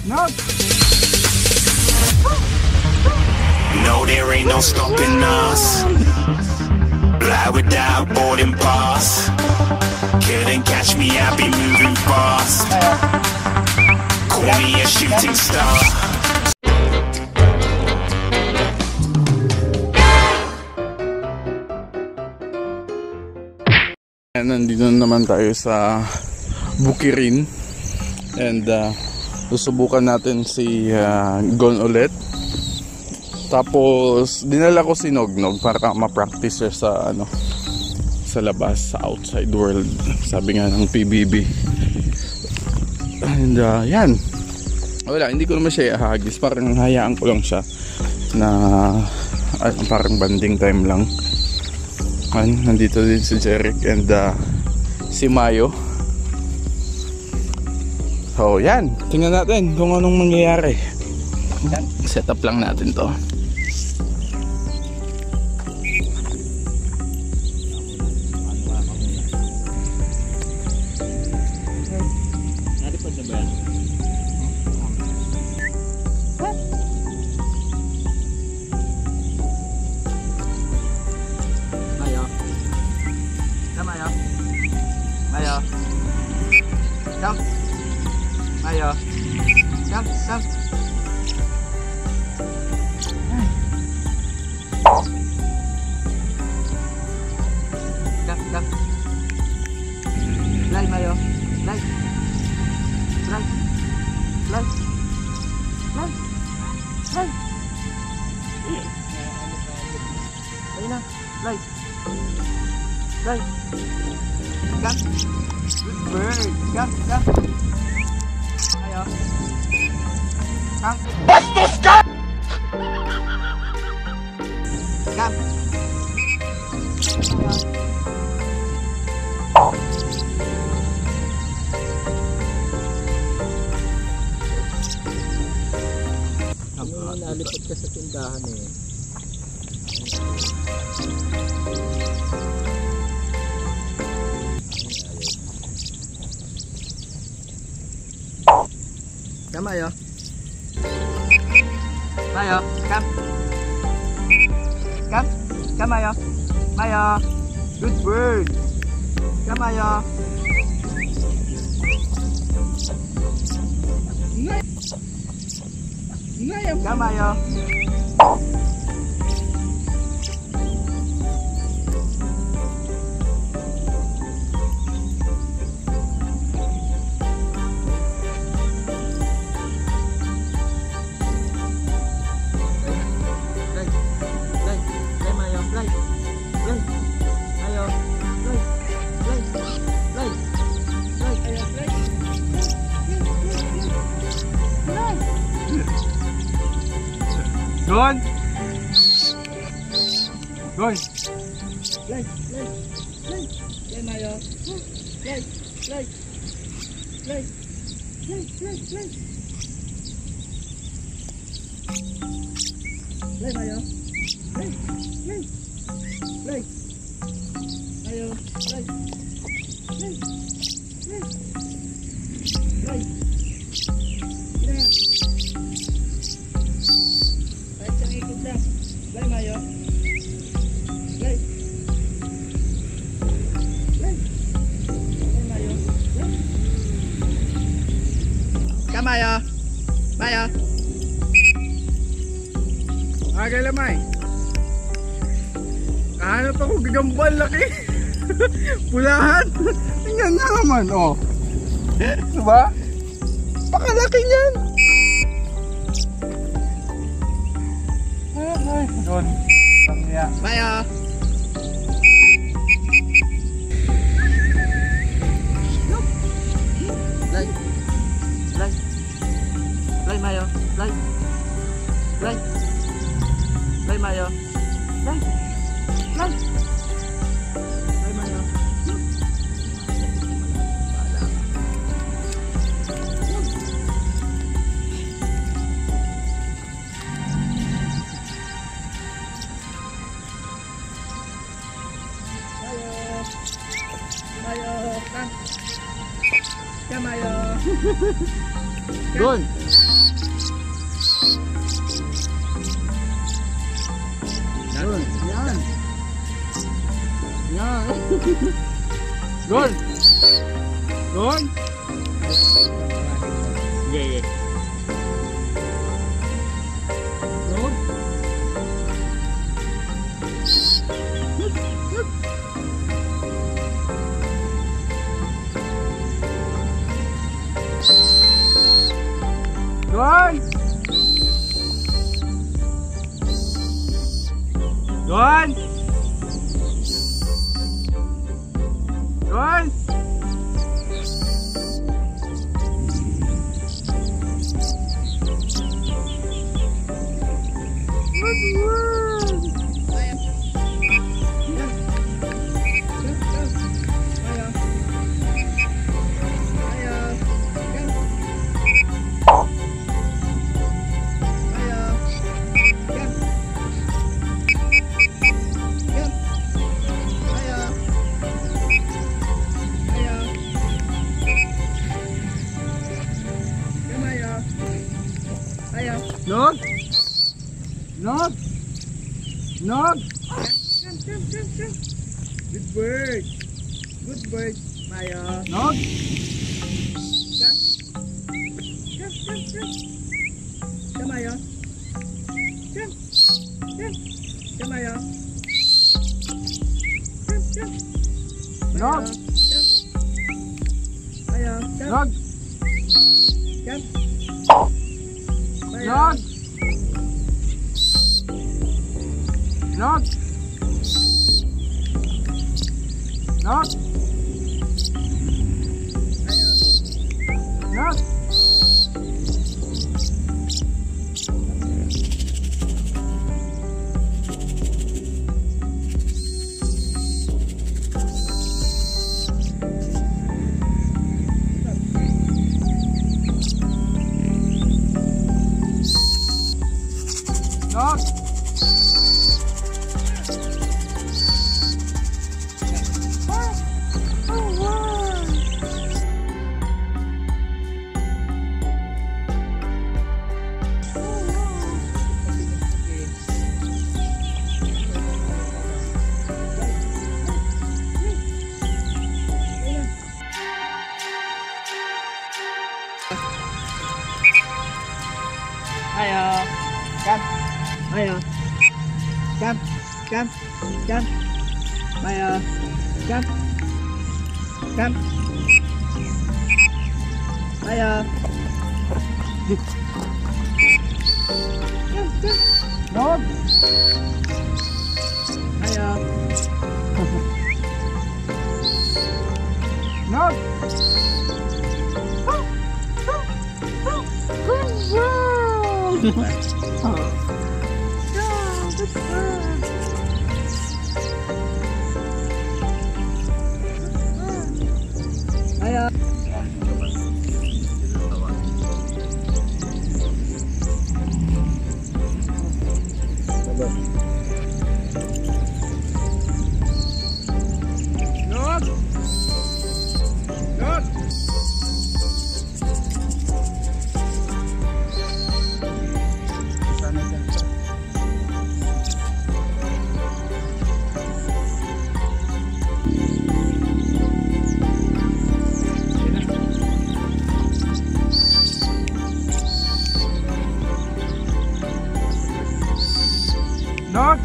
No. No, there ain't no stopping us. Fly without boarding pass. Couldn't catch me, I be moving fast. Call me a shooting star. And nandito naman tayo sa Bukirin. And susubukan natin si Gon ulit. Tapos dinala ko si Nognog para ma-practice siya sa sa labas, sa outside world, sabi nga ng PBB. And yan, wala, hindi ko naman siya ihagis, parang hayaan ko lang siya na parang banding time lang. Nandito din si Jeric and si Mayo. So yan, tingnan natin kung anong mangyayari. Set up lang natin to. Mayo, come. Come. Fly, Mayo. Fly. Ayun na. Fly. Come. Good bird. Come. Mayo. Come. Bastos ka! Come. Nalipot ka sa tindahan eh. Come, Mayo. Mayo, come. Come, Mayo. Mayo. Good bird. Come, Mayo. Come, Mayo. Gon! Play, Mayo. Play. Play, Mayo. Play. Mayo, play. Play. Yeah. Kahit siyang ikot lang. Play, Mayo. Play. Mayo. Come, Mayo. Aga lamay. Hanap ako gagambal laki. Pulahan. Tingnan na naman, oh. Diba? Pakalaki niyan. Ay, doon. Tangya. Mayo. Play, Mayo. Play, Mayo. Play, Mayo. Mayo, come. Come, Mayo. Doon. Doon. Yan. Yan. Doon. Doon. Okay. Doon. Doon! Doon! Doon! Nog! Nog! Nog! Come. Good bird. Good bird, Maya. Nog! Come, Maya. Come, Maya. Come. Nog! Maya. Nog! Come. Nog! Nog! Nog! Nog! Nog! Ayo. Come. Ayo. Come. Ayo. Come. Ayo. Nog! Ayo. Nog! Good job! Ayo. Nog! Nog! Nog!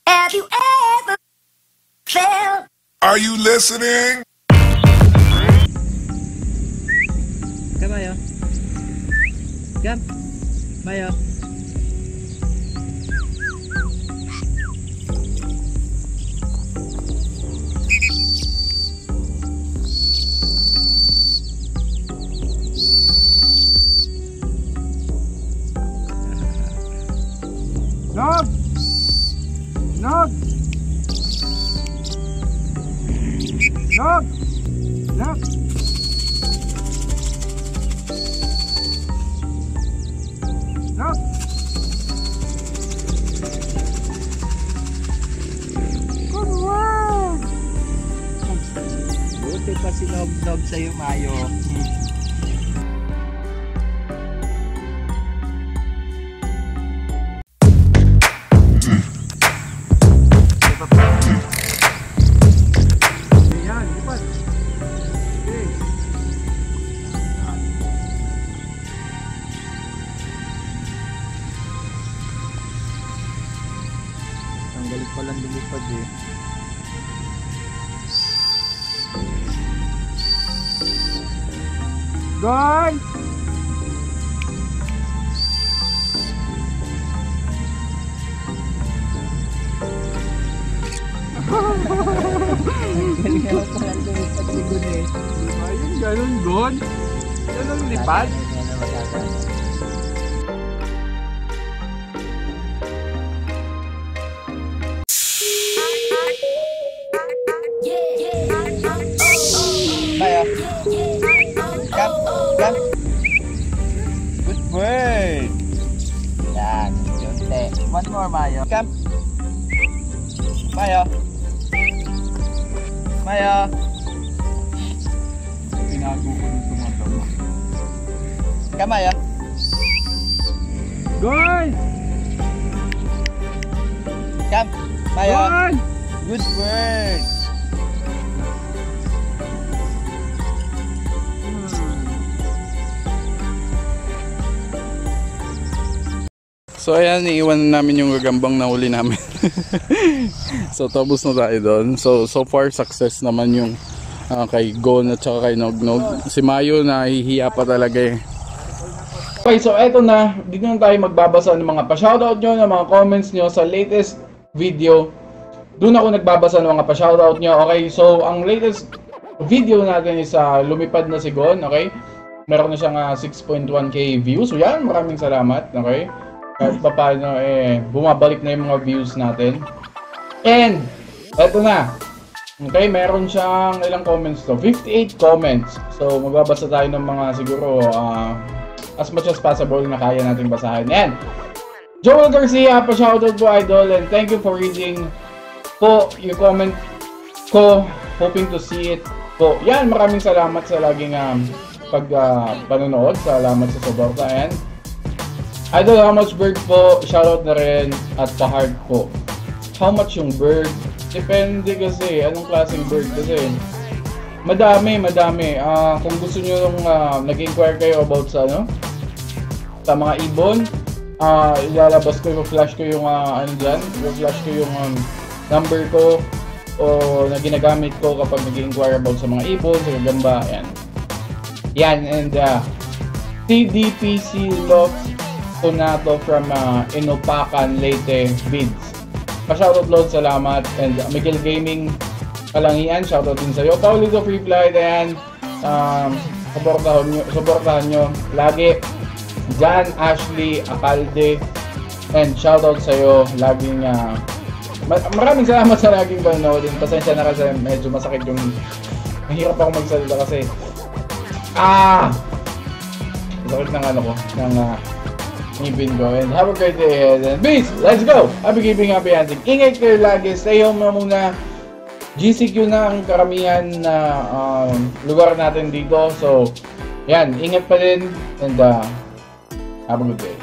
Have you ever felt? Are you listening? Come, Ayo. Come. Ayo. Nog! Nog! Nog! Nak! Nak! Come on! Buti pa sinob-nob sa'yo, Mayo. Ayan, lipat. Okay. Ang galing palang lumipad eh. Guys! Galing naman palang lumipad si Gun eh. Ayun, ganun, Gon. Ganun, lipad. Yan na magkakaroon. Mayo. Come. Good work. Yan. Yunte. One more, Mayo. Come. Mayo. Tinago ko dito mga tama. Come, Mayo. Guys! Come. Mayo. Gon! Good work. So ayan, iiwan namin yung gagambang na huli namin. So tapos na tayo doon. So far success naman yung kay Gon at saka kay Nognog. Si Mayo nahihiya pa talaga eh. Okay, so eto na. Dito na tayo magbabasa ng mga pa-shoutout nyo, ng mga comments nyo sa latest video. Doon ako nagbabasa ng mga pa-shoutout nyo. Okay, so ang latest video natin is lumipad na si Gon. Okay, meron na siyang 6.1k views. So yan, maraming salamat. Okay, kahit pa paano bumabalik na yung mga views natin. And eto na. Okay, meron siyang ilang comments to? 58 comments. So magbabasa tayo ng mga siguro as much as possible na kaya nating basahin. And Joel Garcia, pa-shoutout po idol, and thank you for reading po yung comment ko, hoping to see it po. Yan, maraming salamat sa laging panonood, salamat sa suporta. And idol, how much bird po, shoutout na rin, at pa-heart po. How much yung bird? Depende kasi, anong klaseng bird kasi. Madami. Kung gusto nyo nung nag-inquire kayo about sa sa mga ibon, ilalabas ko, i-flash ko yung i-flash ko yung number ko o na ginagamit ko kapag nag-inquire about sa mga ibon, sa gagamba, yan. And TDPC Love Tonato from Inopacan, Leyte, Vids. Pa-shoutout Lord, salamat. And Miguel Gaming Kalangian, shoutout din sa'yo. Paulito Free Flight, ayan. Suportahan nyo lagi. Jan Ashley Acalde, and shoutout sa'yo. Laging maraming salamat sa laging panonood. Pasensya na kasi medyo masakit yung mahirap ako magsalita kasi masakit ng ng ngipin ko. And have a great day ahead. And peace! Let's go! Happy keeping, happy hunting. Ingay kayo lagi. Stay home na muna. GCQ na ang karamihan na lugar natin dito. So, yan. Ingat pa din. And have a good day.